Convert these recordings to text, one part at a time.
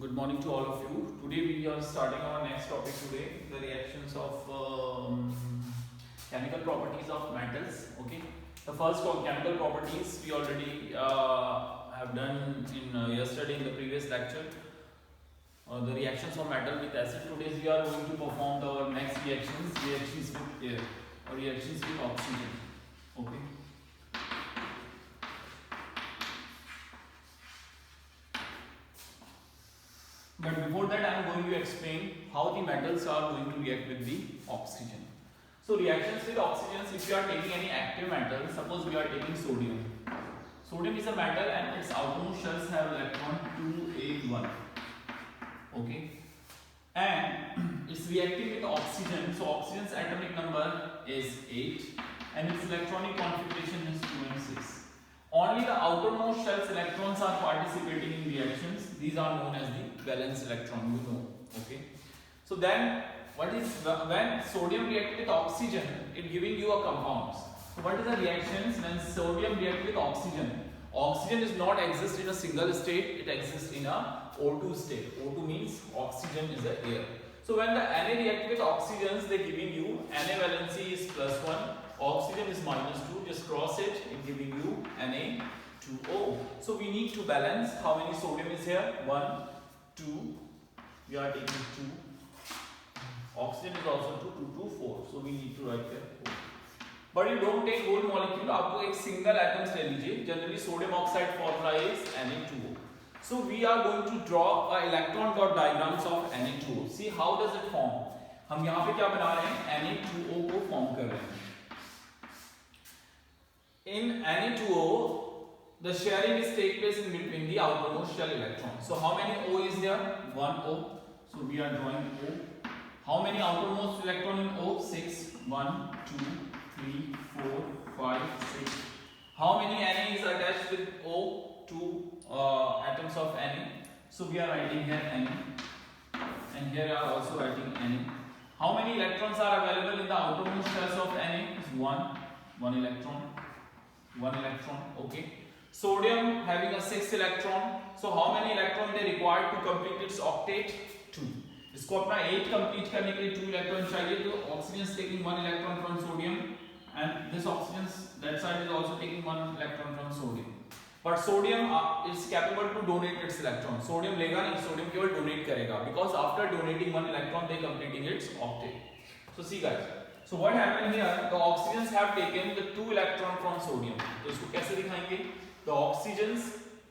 Good morning to all of you. Today we are starting our next topic today, the reactions of chemical properties of metals. Okay. The first chemical properties we already have done in yesterday in the previous lecture. The reactions of metal with acid. Today we are going to perform our next reactions with air or reactions with oxygen. Okay. But before that, I am going to explain how the metals are going to react with the oxygen. So reactions with oxygen, if you are taking any active metal, suppose we are taking sodium. Sodium is a metal and its outermost shells have electron 2a1. Okay. And it's reacting with oxygen. So oxygen's atomic number is 8 and its electronic configuration is 2 and 6. Only the outermost shell's electrons are participating in reactions. These are known as the valence electron, you know. Okay. So then, what is when sodium reacts with oxygen, it giving you a compounds. So what is the reactions when sodium reacts with oxygen? Oxygen is not exist in a single state; it exists in a O2 state. O2 means oxygen is the air. So when the Na react with oxygens, they giving you Na valency is +1. Oxygen is -2, just cross it, it giving you Na2O. So we need to balance how many sodium is here, 1, 2, we are taking 2, oxygen is also 2, 2, 2, 4, so we need to write here 4. But you don't take whole molecule, आपको एक single atoms ले लीजिए, generally sodium oxide formula is Na2O. So we are going to draw a electron dot diagrams of Na2O. See how does it form? हम यहाँ पे क्या बना रहे हैं, Na2O को form कर रहे हैं. In Na2O, the sharing is take place in between the outermost shell electrons. So how many O is there? 1 O. So we are drawing O. How many outermost electron in O? 6. 1, 2, 3, 4, 5, 6. How many Na is attached with O? 2 atoms of Na. So we are writing here Na. And here I are also writing Na. How many electrons are available in the outermost shells of Na? Is 1 electron. 1 electron, okay. Sodium having a 6 electron. So how many electron they required to complete its octet? 2. इसको अपना 8 complete करने के लिए 2 electron चाहिए. तो oxygen is taking 1 electron from sodium, and this oxygen that side is also taking 1 electron from sodium. But sodium is capable to donate its electron. Sodium लेगा नहीं, sodium केवल donate करेगा. Because after donating 1 electron, they completing its octet. So see guys. So what happened here? The oxygens have taken the 2 electron from sodium. तो इसको कैसे दिखाएंगे? The oxygens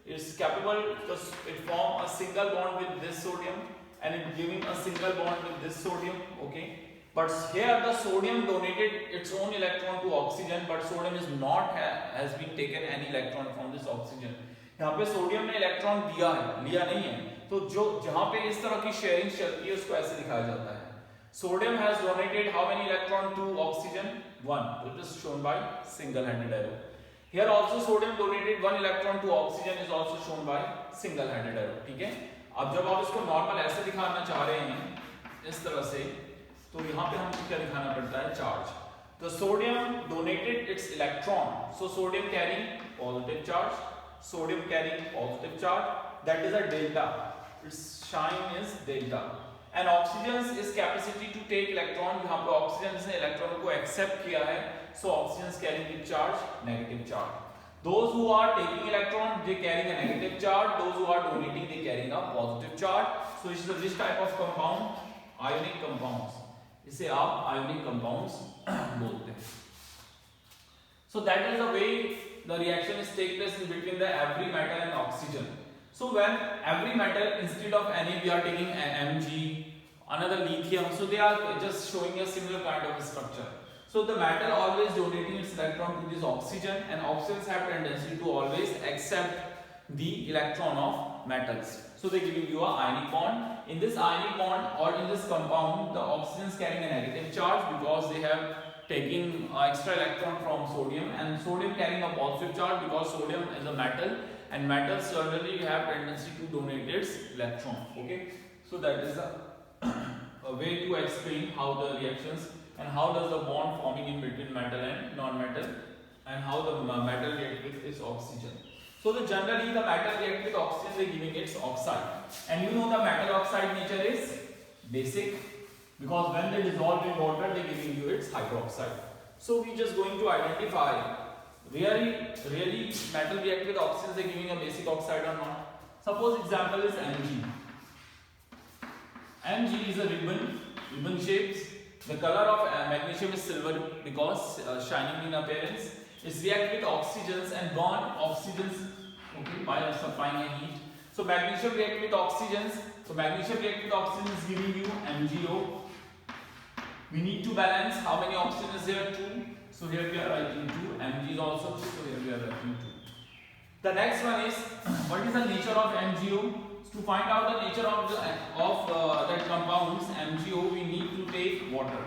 is capable because it form a single bond with this sodium and it giving a single bond with this sodium. Okay. But here the sodium donated its own electron to oxygen, but sodium is not has been taken any electron from this oxygen. यहाँ पे sodium ने electron दिया है, लिया नहीं है. तो जो जहाँ पे इस तरह की शेयरिंग चलती है उसको ऐसे दिखाया जाता है. Sodium has donated how many electron to oxygen? 1. It is shown by single-handed arrow. Here also sodium donated 1 electron to oxygen is also shown by single-handed arrow. ठीक है? अब जब आप इसको नॉर्मल ऐसे दिखाना चाह रहे हैं इस तरह से, तो यहाँ पे हमको क्या दिखाना पड़ता है? Charge. The sodium donated its electron. So sodium carrying positive charge, sodium carrying positive charge. That is a delta. Its sign is delta. And oxygen's is capacity to take electron. यहाँ पे oxygen ने electron को accept किया है. So oxygen is carrying the charge, negative charge. Those who are taking electron, they carrying a negative charge. Those who are donating, they carrying a positive charge. So this type of compound, ionic compounds. इसे आप ionic compounds बोलते हैं. So that is the way the reaction is take place in between the every metal and oxygen. So when every metal instead of Na we are taking Mg, another lithium, so they are just showing a similar kind of structure. So the metal always donating its electron to this oxygen, and oxygens have tendency to always accept the electron of metals. So they giving you a ionic bond. In this ionic bond or in this compound, the oxygen is carrying a negative charge because they have taking extra electron from sodium, and sodium carrying a positive charge because sodium is a metal. And metals certainly have tendency to donate its electron. Okay, so that is a way to explain how the reactions and how does the bond forming in between metal and non-metal, and how the metal react with its oxygen. So generally the metal react with oxygen, they giving its oxide. And you know the metal oxide nature is basic, because when they dissolve in water, they giving you its hydroxide. So we just going to identify really metal react with oxygen, they giving a basic oxide or not. Suppose example is Mg. Mg is a ribbon shapes. The color of magnesium is silver because shining in appearance. It's react with oxygens and burn oxygens, okay, by supplying a heat. So magnesium react with oxygens. So magnesium react with oxygen is giving you MgO. We need to balance how many oxygen is here? 2. So here we are writing 2. Mg is also 2. So here we are writing 2. The next one is what is the nature of MgO? To find out the nature of that compounds MgO, we need to take water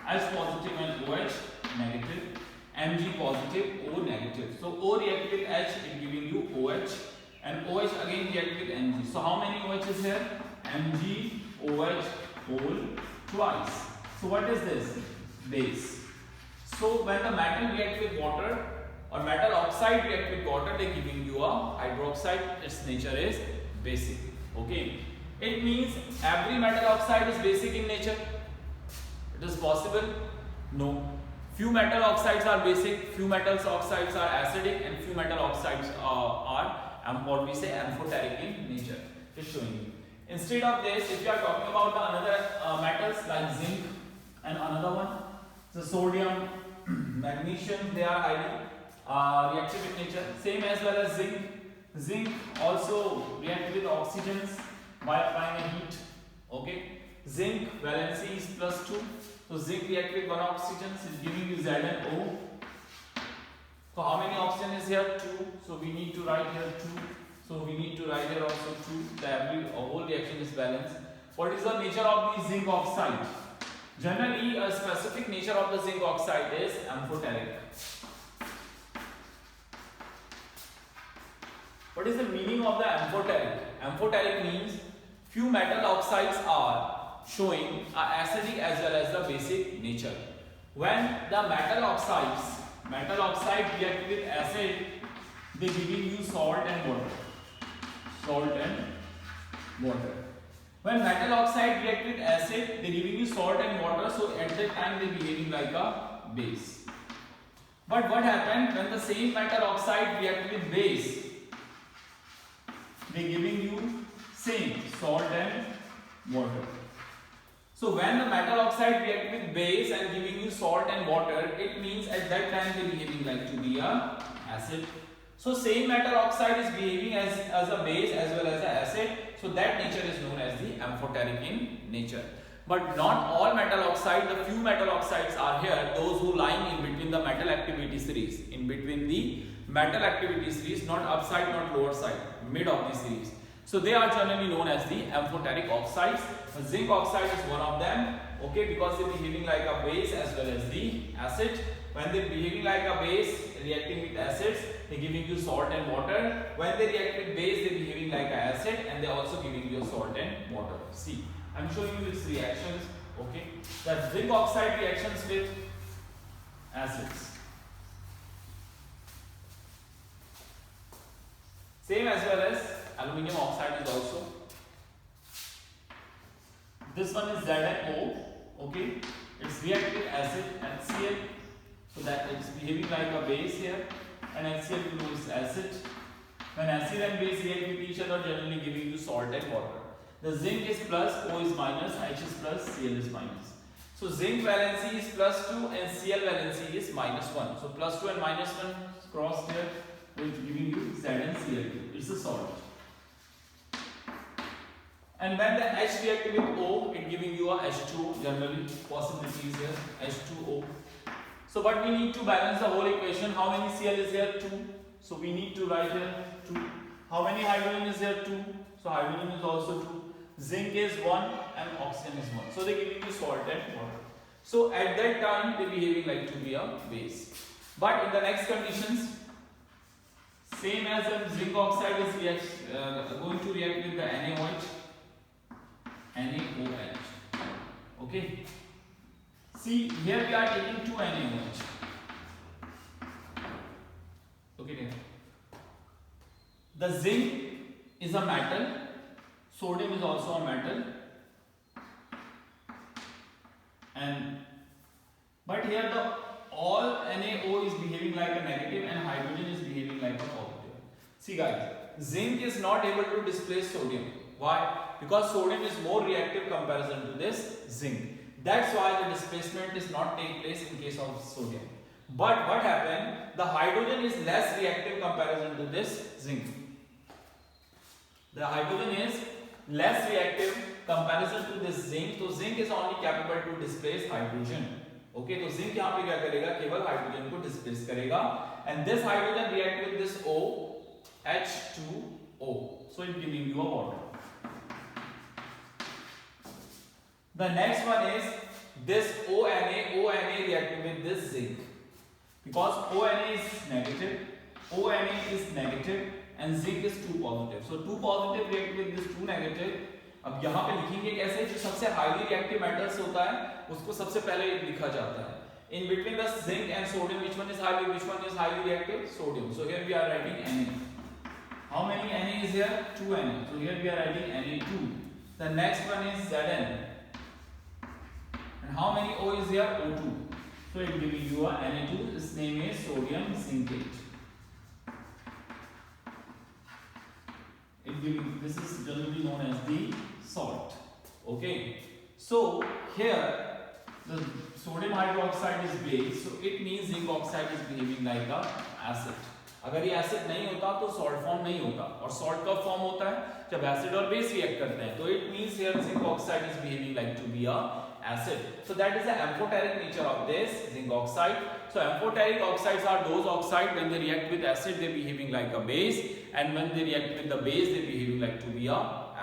as positive and OH negative. Mg positive, O negative. So O react with H, it giving you OH, and OH again react with Mg. So how many OH is here? Mg, OH, whole twice. So what is this? Base. So when the metal react with water or metal oxide react with water, they giving you a hydroxide. Its nature is basic. Okay. It means every metal oxide is basic in nature. It is possible? No. Few metal oxides are basic, few metal oxides are acidic, and few metal oxides are what we say amphoteric in nature. Just showing you. Instead of this, if you are talking about the another metals like zinc and another one, the sodium, magnesium, they are highly reactive in nature. Same as well as zinc. Zinc also react with oxygens by applying a heat. Okay. Zinc valency is +2. So zinc react with one oxygen is giving you ZnO. So how many oxygen is here? 2. So we need to write here 2. So we need to write here also 2. The whole reaction is balanced. What is the nature of the zinc oxide? Generally, a specific nature of the zinc oxide is amphoteric. What is the meaning of the amphoteric? Amphoteric means few metal oxides are showing acidic as well as the basic nature. When the metal oxide react with acid, they giving you salt and water. Salt and water. When metal oxide react with acid, they giving you salt and water. So at that time they behaving like a base. But what happened when the same metal oxide react with base? They giving you same salt and water. So when the metal oxide react with base and giving you salt and water, it means at that time they behaving like to be a acid. So same metal oxide is behaving as a base as well as an acid. So that nature is known as the amphoteric in nature. But not all metal oxide, the few metal oxides are here, those who lying in between the metal activity series. In between the metal activity series, not upside, not lower side, mid of the series. So they are generally known as the amphoteric oxides. Zinc oxide is one of them, okay, because they are behaving like a base as well as the acid. When they are behaving like a base, reacting with acids, they are giving you salt and water. When they react with base, they are behaving like an acid, and they are also giving you salt and water. See, I am showing you its reactions, okay. The zinc oxide reactions with acids. Same as well as aluminium oxide is also. This one is ZnO, okay. It's react with acid HCl, so that it's behaving like a base here, and HCl is acid. When acid and base react with each other, generally giving you salt and water. The zinc is plus, O is minus, H is plus, Cl is minus. So zinc valency is +2 and Cl valency is -1. So +2 and -1 crossed here, which giving you ZnCl2. It's a salt. And when the H react with O, it giving you a H2O. Generally, possibilities here H2O. So, but we need to balance the whole equation. How many Cl is here? 2. So we need to write here 2. How many hydrogen is here? 2. So hydrogen is also 2. Zinc is 1 and oxygen is 1. So they giving you salt and water. So at that time they behaving like to be a base. But in the next conditions, same as the zinc oxide is going to react with the NaOH. NaOH. Okay. See, here we are taking 2 NaOH. Okay, then. The zinc is a metal, sodium is also a metal, and but here the all NaO is behaving like a negative and hydrogen is behaving like a positive. See guys, zinc is not able to displace sodium. Why? Because sodium is more reactive comparison to this zinc. That's why the displacement is not take place in case of sodium. But what happened? The hydrogen is less reactive comparison to this zinc. The hydrogen is less reactive comparison to this zinc. So zinc is only capable to displace hydrogen. Okay, तो zinc यहाँ पे क्या करेगा? केवल hydrogen को displace करेगा, and this hydrogen react with this O, H2O. So it giving you a water. The next one is this ONA react with this zinc. Because ONA is negative and zinc is 2 positive. So 2 positive react with this 2 negative. अब यहाँ पे लिखेंगे कैसे? जो सबसे highly reactive metals होता है उसको सबसे पहले लिखा जाता है. In between the zinc and sodium, which one is highly reactive? Sodium. So here we are writing Na. How many Na is here? 2 Na. So here we are writing Na2. The next one is Zn. And how many O is here? O2. So it giving you a Na2. Its name is sodium zincate. This is generally known as the salt. Okay. So here the sodium hydroxide is base, so it means zinc oxide is behaving like a acid. अगर ये acid नहीं होता तो salt form नहीं होता, और salt कब form होता है? जब एसिड और बेस रिएक्ट करते हैं. तो it means here zinc oxide is behaving like to be a acid. So that is the amphoteric nature of this zinc oxide. So amphoteric oxides are those oxides when they react with acid they behaving like a base, and when they react with the base they behaving like to be a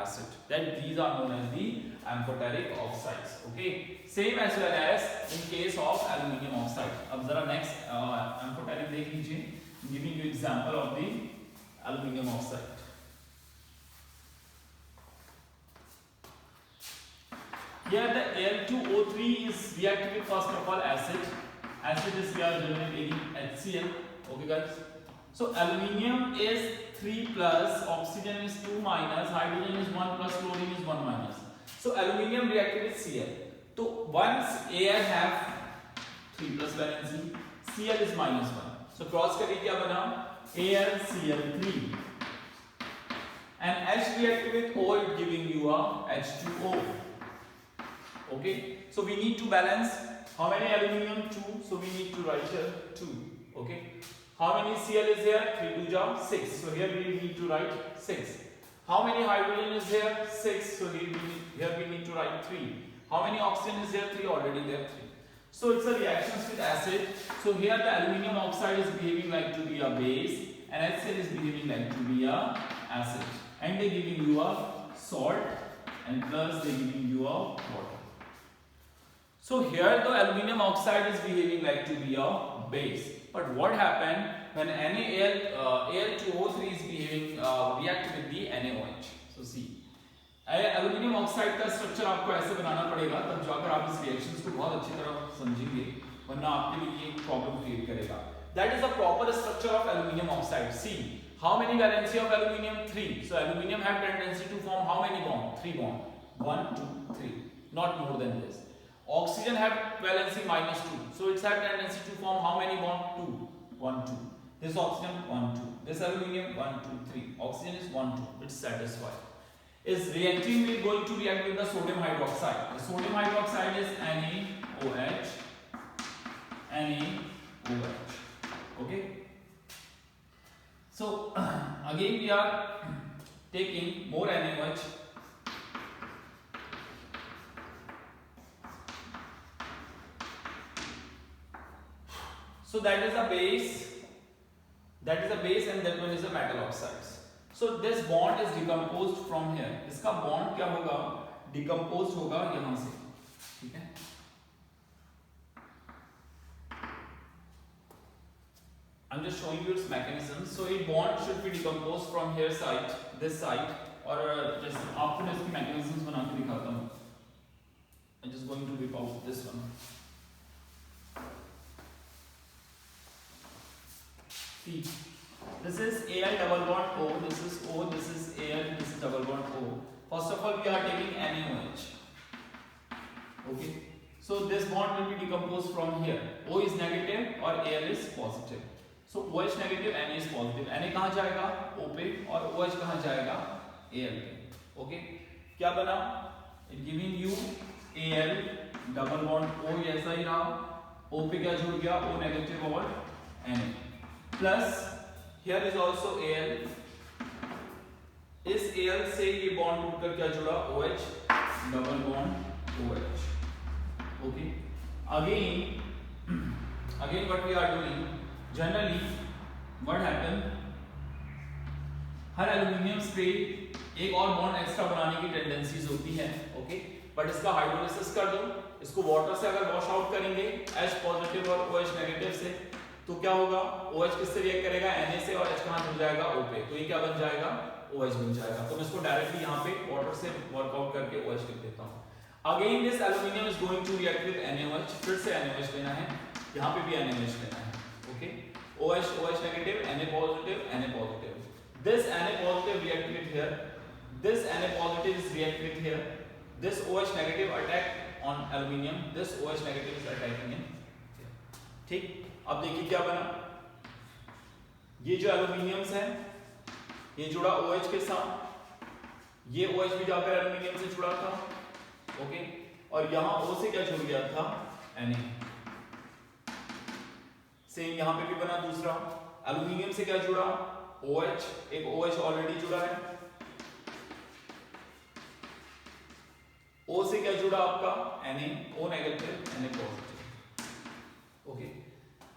acid. Then these are known as the amphoteric oxides. Okay, same as well as in case of aluminium oxide. अब जरा next amphoteric देख लीजिए. Giving you example of the aluminium oxide. Here the Al2O3 is reacting with first of all acid. Acid is we are generating HCl. Okay guys. So aluminium is 3 plus, oxygen is 2 minus, hydrogen is 1 plus, chlorine is 1 minus. So aluminium reacted with Cl. So once Al have 3 plus valency, Cl is minus 1. So cross करिए क्या बना? AlCl3. And H reacted with O, it giving you a H2O. Okay, so we need to balance. How many aluminium? 2. So we need to write here 2. Okay. How many Cl is here? 3 2 jam 6. So here we need to write 6. How many hydrogen is here? 6. So here we need to write 3. How many oxygen is there? 3. Already there 3. So it's a reactions with acid. So here the aluminium oxide is behaving like to be a base, and HCl is behaving like to be a acid. And they giving you a salt, and plus they giving you a water. So here the aluminium oxide is behaving like to be a base. But what happened when Al2O3 is behaving react with the NaOH? So see, aluminium oxide का structure आपको ऐसे बनाना पड़ेगा, तब जाकर आप इस reactions को बहुत अच्छी तरह समझेंगे, वरना आपके लिए ये प्रॉब्लम क्रिएट करेगा. That is the proper structure of aluminium oxide. See, how many valency of aluminium? 3. So aluminium have tendency to form how many bond? 3 bond. 1 2 3, not more than this. Oxygen have valency minus 2. So it's have tendency to form how many bond? 2. 1 2. This oxygen 1 2. This aluminium 1 2 3. Oxygen is 1 2. It's satisfied. Is reacting with going to react with the sodium hydroxide. The sodium hydroxide is NaOH. NaOH. Okay. So again we are taking more NaOH. So that is a base. That is a base, and that one is a metal oxides. So this bond is decomposed from here. इसका bond क्या होगा? Decomposed होगा यहाँ से, ठीक है? I'm just showing you its mechanism. So a bond should be decomposed from here side, this side, और just आपको मैं इसकी mechanisms बना के दिखाता हूँ. I'm just going to whip out this one. See, This is Al double bond O, this is O, this is Al, this is double bond O. First of all, we are taking NaOH. Okay. So this bond will be decomposed from here. O is negative और Al is positive. So OH negative, Na is positive. Na कहाँ जाएगा? O पे और OH कहाँ जाएगा? Al पे. Okay. क्या बना? It giving you Al double bond O ऐसा ही रहा. O पे क्या जुड़ गया? O negative और Na. Plus here is also Al. इस Al से ये बॉन्ड टूटकर क्या जुड़ा? OH double bond OH. Okay. Again what we are doing generally what happen, her aluminium पे एक और बॉन्ड एक्स्ट्रा बनाने की टेंडेंसीज होती है. ओके. बट इसका हाइड्रोलिसिस कर दो, इसको वाटर से अगर वॉश आउट करेंगे H पॉजिटिव और OH नेगेटिव से, तो क्या होगा? OH किससे रिएक्ट करेगा? Na से, और H कहां जुड़ जाएगा? O पे. तो ये क्या बन जाएगा? OH बन जाएगा. तो मैं इसको डायरेक्टली यहां पे वाटर से वर्कआउट करके OH लिख देता हूं. Again this aluminium is going to react with NaOH. फिर से NaOH लेना है, यहां पे भी NaOH लेना है. Okay. OH negative, Na positive. This Na positive react with here, this Na positive is react with here, this OH negative attack on aluminium, this OH negative is attacking in here. ठीक. अब देखिए क्या बना. ये जो aluminiums है ये जुड़ा OH के साथ, ये OH भी जाकर एल्यूमिनियम से जुड़ा था. ओके. और यहां O से क्या जुड़ गया था? Na. सेम यहां पे भी बना दूसरा. एल्यूमिनियम से क्या जुड़ा? OH. एक OH ऑलरेडी जुड़ा है. O से क्या जुड़ा आपका? Na. O negative, Na positive. Okay.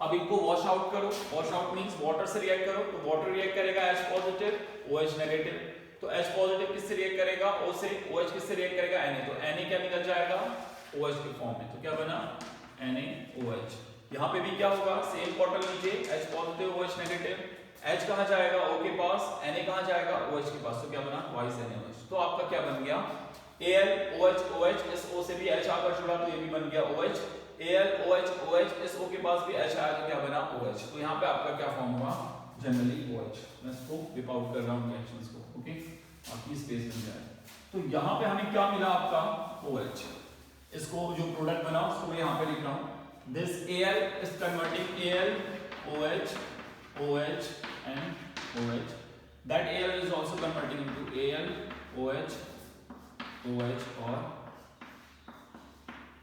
अब इनको वॉश आउट करो. वॉश आउट मींस वाटर से रिएक्ट करो. तो वाटर रिएक्ट करेगा H पॉजिटिव, OH नेगेटिव. तो H पॉजिटिव किससे रिएक्ट करेगा? O से. OH किससे रिएक्ट करेगा? Na. तो Na क्या निकल जाएगा? OH के फॉर्म में. तो क्या बना? NaOH. यहां पे भी क्या होगा? सेम बॉटल लीजिए, H positive, OH negative. H कहां जाएगा? O के पास. Na कहां जाएगा? OH के पास. तो क्या बना? Twice NaOH. तो आपका क्या बन गया? Al OH OH. इस O से भी H आकर जुड़ा तो ये भी बन गया OH. Al OH OH. इस O के पास भी H आया तो क्या बना? OH. तो यहाँ पे आपका क्या फॉर्म हुआ? Generally OH. मैं इसको विप आउट कर रहा हूँ रिएक्शंस को. ओके. आपकी स्पेस बन जाए. तो यहाँ पे हमें क्या मिला आपका? OH. इसको जो प्रोडक्ट बना उसको यहाँ पे लिख रहा हूँ. This Al is converting Al OH OH and OH. That Al is also converting into Al OH OH और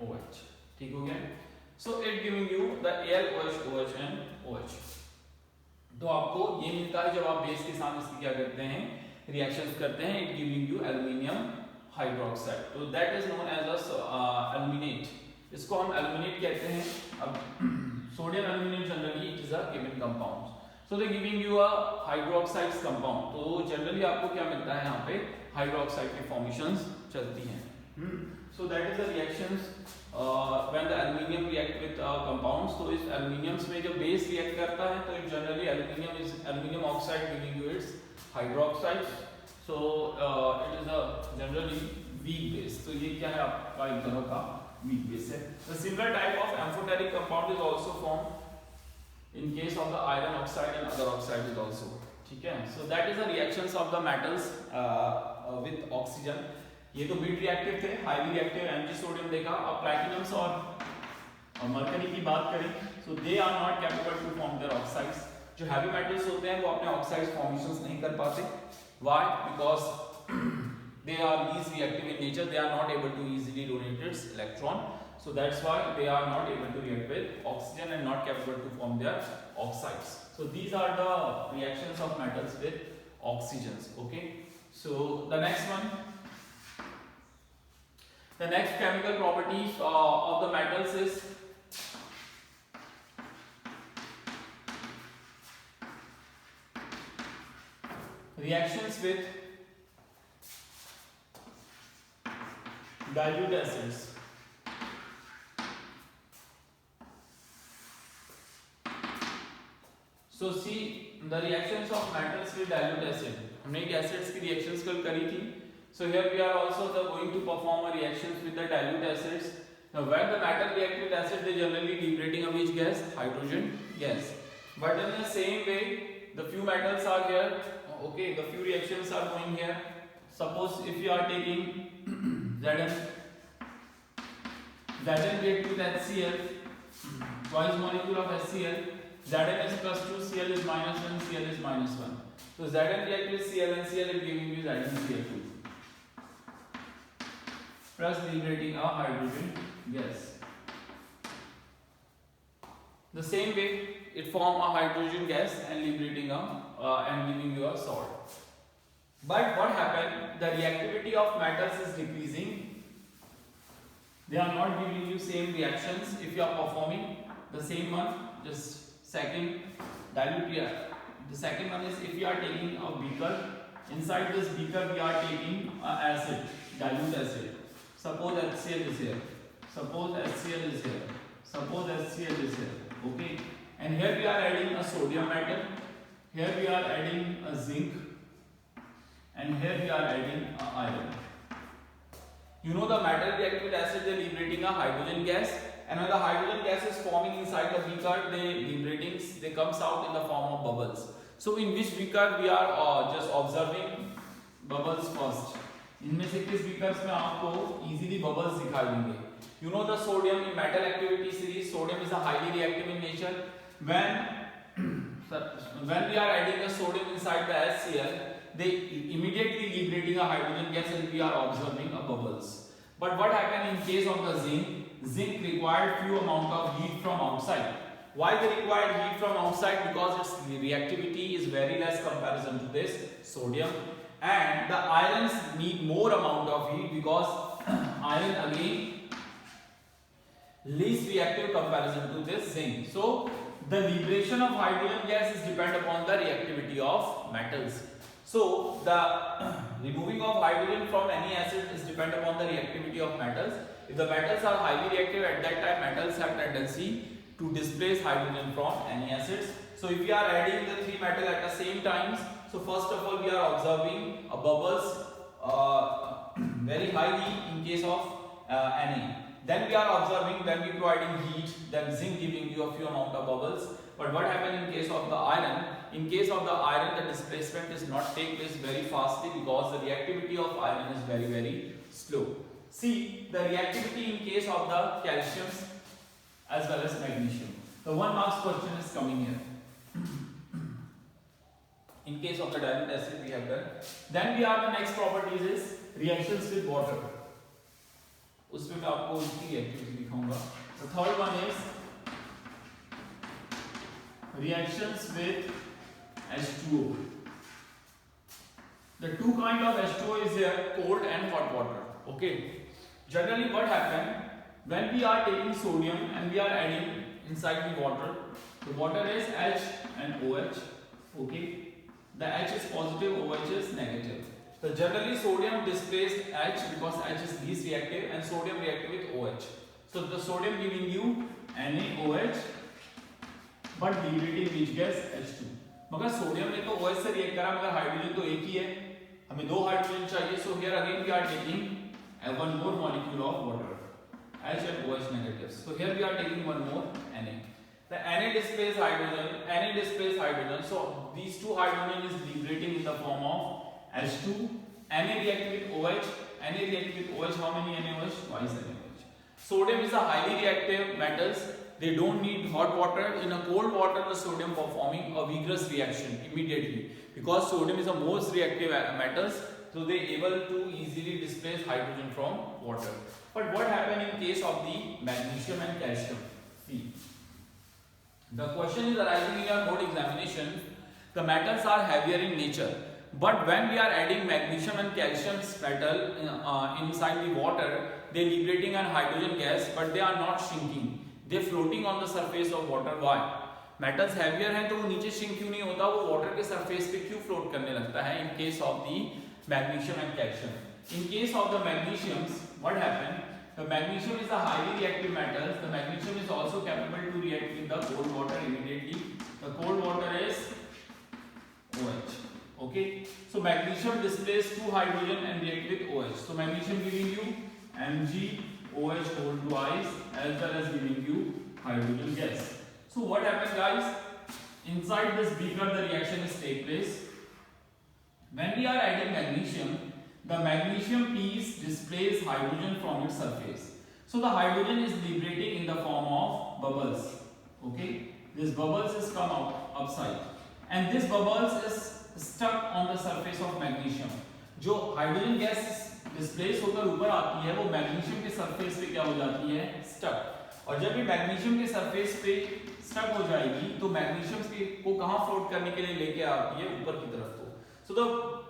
OH. ठीक हो गया. So it giving you the Al OH OH and OH. तो आपको ये मिलता है जब आप बेस के साथ इसकी क्या करते हैं? रिएक्शंस करते हैं. It giving you aluminium hydroxide. तो that is known as a aluminate. इसको हम aluminate कहते हैं. अब sodium aluminum generally it is a given compound. So they giving you a hydroxide compound. तो generally आपको क्या मिलता है यहाँ पे? हाइड्रोक्साइड की फॉर्मेशंस चलती हैं. So that is the reactions when the aluminium react with compounds. तो इस aluminiums में जब base react करता है तो generally aluminium oxide giving you its hydroxide. So it is a generally weak base. तो ये क्या है आपका एक तरह का weak base है. The similar type of amphoteric compound is also formed in case of the iron oxide and other oxide is also. ठीक है. So that is the reactions of the metals with oxygen. ये तो bit reactive थे. Highly reactive Mg sodium देखा. अब platinums और mercury की बात करें so they are not capable to form their oxides. जो हैवी मेटल्स होते हैं वो अपने ऑक्साइड्स फॉर्मेशंस नहीं कर पाते. Why? Because they are least reactive in nature. They are not able to easily donate its electron. So that's why they are not able to react with oxygen and not capable to form their oxides. So these are the reactions of metals with oxygens. Okay. So the next one, the next chemical properties of the metals is reactions with dilute acids. So see the reactions of metals with dilute acid. हमने एक acids की reactions कल करी थी. So here we are also going to perform a reactions with the dilute acids. Now when the metal react with acid, they generally liberating a which gas? Hydrogen gas. But in the same way, the few metals are here. Okay, the few reactions are going here. Suppose if you are taking Zn react with HCl, twice molecule of HCl, Zn is plus 2, Cl is minus 1, Cl is minus 1. So Zn react with Cl and Cl is giving you ZnCl2 plus liberating a hydrogen gas. The same way it form a hydrogen gas and liberating and giving you a salt. But what happened? The reactivity of metals is decreasing. They are not giving you same reactions if you are performing the same one. Just second dilute here. The second one is if you are taking a beaker. Inside this beaker we are taking acid, dilute acid. Suppose HCl is here. Suppose HCl is here. Suppose HCl is here. Okay. And here we are adding a sodium metal. Here we are adding a zinc. And here we are adding a iron. You know the metal react with acid, they liberating a hydrogen gas. And when the hydrogen gas is forming inside the beaker, they comes out in the form of bubbles. So in which beaker we are just observing bubbles first. इनमें से किस beakers में आपको easily bubbles दिखाई देंगे. You know the sodium in metal activity series, sodium is a highly reactive in nature. When we are adding the sodium inside the HCl, they immediately liberating a hydrogen gas and we are observing a bubbles. But what happened in case of the zinc? Zinc required few amount of heat from outside. Why they required heat from outside? Because its reactivity is very less comparison to this sodium. And the irons need more amount of heat because iron again least reactive comparison to this zinc. So the liberation of hydrogen gas is depend upon the reactivity of metals. So the removing of hydrogen from any acid is depend upon the reactivity of metals. If the metals are highly reactive, at that time metals have tendency to displace hydrogen from any acids. So if we are adding the three metals at the same times, so first of all we are observing a bubbles very highly in case of Na. Then we are observing when we providing heat, then zinc giving you a few amount of bubbles. But what happened in case of the iron? In case of the iron, the displacement is not take place very fastly because the reactivity of iron is very, very slow. See the reactivity in case of the calcium as well as magnesium. The 1 marks question is coming here. In case of the dilute acid we have done. Then we have the next properties is reactions with water. उसमें मैं आपको उसकी reactivity दिखाऊंगा. The third one is reactions with H2O. The two kind of H2O is there, cold and hot water. Okay. Generally what happen when we are taking sodium and we are adding inside the water is H and OH. Okay. The H is positive, OH is negative. So generally sodium displaced H because H is least reactive and sodium reactive with OH. So the sodium giving you NaOH but liberating which gas H2. मगर sodium ने तो OH से react करा मगर hydrogen तो एक ही है, हमें दो हाइड्रोजन चाहिए. So here again we are taking one more molecule of water, H and OH negatives. So here we are taking one more Na. The Na displays hydrogen. So these two hydrogen is liberating in the form of H2. Na react with OH. Na react with OH. How many NaOH? Twice NaOH. Sodium is a highly reactive metals. They don't need hot water. In a cold water, the sodium performing a vigorous reaction immediately because sodium is the most reactive metals. So they able to easily displace hydrogen from water. But what happened in case of the magnesium and calcium? See, the question is arising in your board examination. The metals are heavier in nature, but when we are adding magnesium and calcium metal inside the water, they are liberating a hydrogen gas, but they are not shrinking. They are floating on the surface of water. Why? Metals heavier हैं तो वो नीचे shrink क्यों नहीं होता? वो water के surface पे क्यों float करने लगता है? In case of the magnesium and calcium. In case of the magnesiums, what happened? The magnesium is a highly reactive metal. The magnesium is also capable to react with the cold water immediately. The cold water is OH. Okay. So magnesium displays two hydrogen and react with OH. So magnesium giving you MgOH whole twice as well as giving you hydrogen gas. So what happens, guys? inside this beaker the reaction is take place. When we are adding magnesium, the magnesium piece displays hydrogen from its surface. So the hydrogen is liberating in the form of bubbles. Okay, this bubbles is come out upside, and this bubbles is stuck on the surface of magnesium. जो hydrogen gas displace होकर ऊपर आती है वो magnesium के surface पे क्या हो जाती है, स्टक। और जब ये मैग्नीशियम के सरफेस पे स्टक हो जाएगी तो मैग्नीशियम को कहां फ्लोट करने के लिए लेके आती है, ऊपर की तरफ। तो so the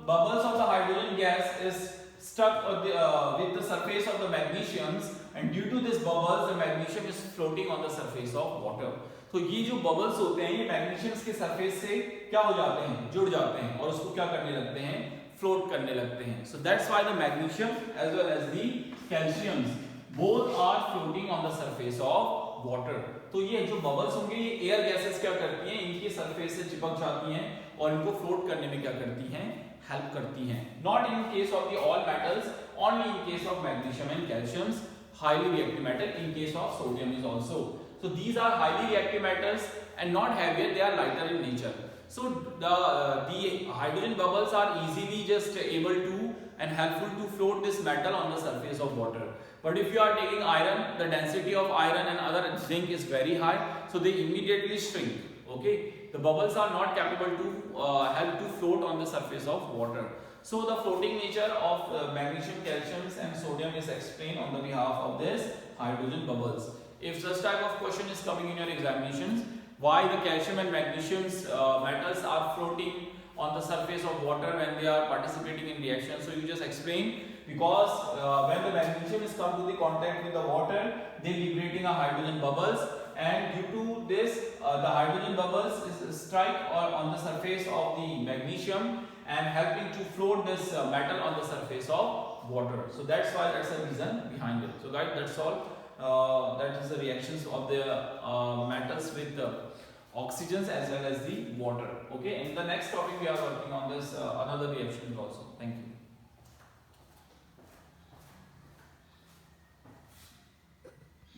bubbles of the hydrogen gas is stuck with the surface of the magnesiums, and due to this bubbles the magnesium is floating on the surface of water. तो ये जो बबल्स होते हैं ये मैग्नीशियम्स के सरफेस से क्या हो जाते हैं, जुड़ जाते हैं और उसको क्या करने लगते हैं, फ्लोट करने लगते हैं। So that's why the magnesium as well as the calciums both are floating on the surface of water. तो ये जो बबल्स होंगे ये एयर गैसेस क्या करती हैं, इनके सरफेस से चिपक जाती हैं और इनको फ्लोट करने में क्या करती हैं, हेल्प करती हैं। Not in case of the all metals, only in case of magnesium and calciums, highly reactive metal. In case of sodium is also. So these are highly reactive metals and not heavier, they are lighter in nature. So the hydrogen bubbles are easily just able to and helpful to float this metal on the surface of water. But if you are taking iron, the density of iron and other zinc is very high, so they immediately shrink. Okay, the bubbles are not capable to help to float on the surface of water. So the floating nature of magnesium, calciums and sodium is explained on the behalf of this hydrogen bubbles. If such type of question is coming in your examinations, why the calcium and magnesium metals are floating on the surface of water when they are participating in reaction, so you just explain, because when the magnesium is come to the contact with the water, they liberating a hydrogen bubbles, and due to this the hydrogen bubbles is strike or on the surface of the magnesium and helping to float this metal on the surface of water. So that's why, that's the reason behind it. So guys, that's all. That is the reactions of the metals with the oxygens as well as the water. Okay, in the next topic we are working on this another reaction also. Thank you.